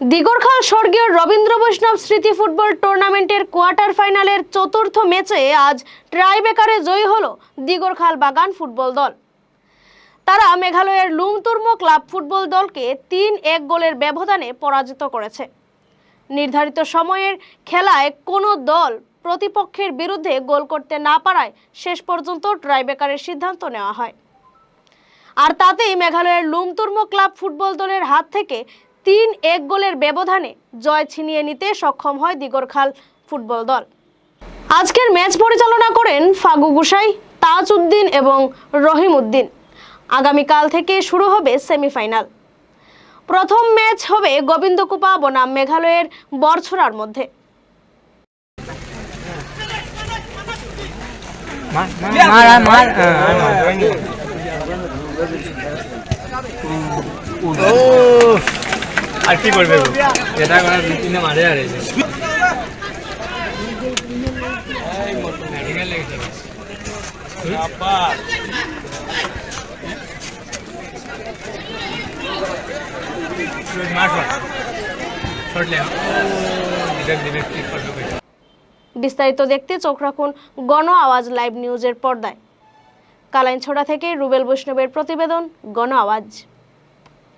দিগরখাল স্বর্গীয় রবীন্দ্র বৈষ্ণব স্মৃতি ফুটবল টুর্নামেন্টের কোয়ার্টার ফাইনালের চতুর্থ ম্যাচে আজ ট্রাইবেকারে জয়ী হলো দিগরখাল বাগান ফুটবল দল। তারা মেঘালয়ের লুমতুর্মো ক্লাব ফুটবল দলকে ৩-১ গোলের ব্যবধানে পরাজিত করেছে। নির্ধারিত সময়ের খেলায় কোনো দল প্রতিপক্ষের বিরুদ্ধে গোল করতে না পারায় শেষ পর্যন্ত ট্রাইবেকারের সিদ্ধান্ত নেওয়া হয়। আর তাতেই মেঘালয়ের লুমতুর্মো ক্লাব ফুটবল দলের হাত থেকে ৩-১ গোলের ব্যবধানে জয় ছিনিয়ে নিতে সক্ষম হয় দিগরখাল ফুটবল দল। আজকের ম্যাচ পরিচালনা করেন ফাগু গুসাই, তাজ উদ্দিন এবং রহিম উদ্দিন। আগামীকাল থেকে শুরু হবে সেমিফাইনাল। প্রথম ম্যাচ হবে গোবিন্দকুপা বনাম মেঘালয়ের বরছড়ার মধ্যে। আর কি করবে এটা করে দুই তিনটা মারে আর এই মেডিকেল লেগেছে আপা বিস্তারিত দেখতে চোখ রাখুন গণ আওয়াজ লাইভ নিউজের পর্দায়। কালাইনছড়া থেকে রুবেল বৈষ্ণবের প্রতিবেদন, গণ আওয়াজ।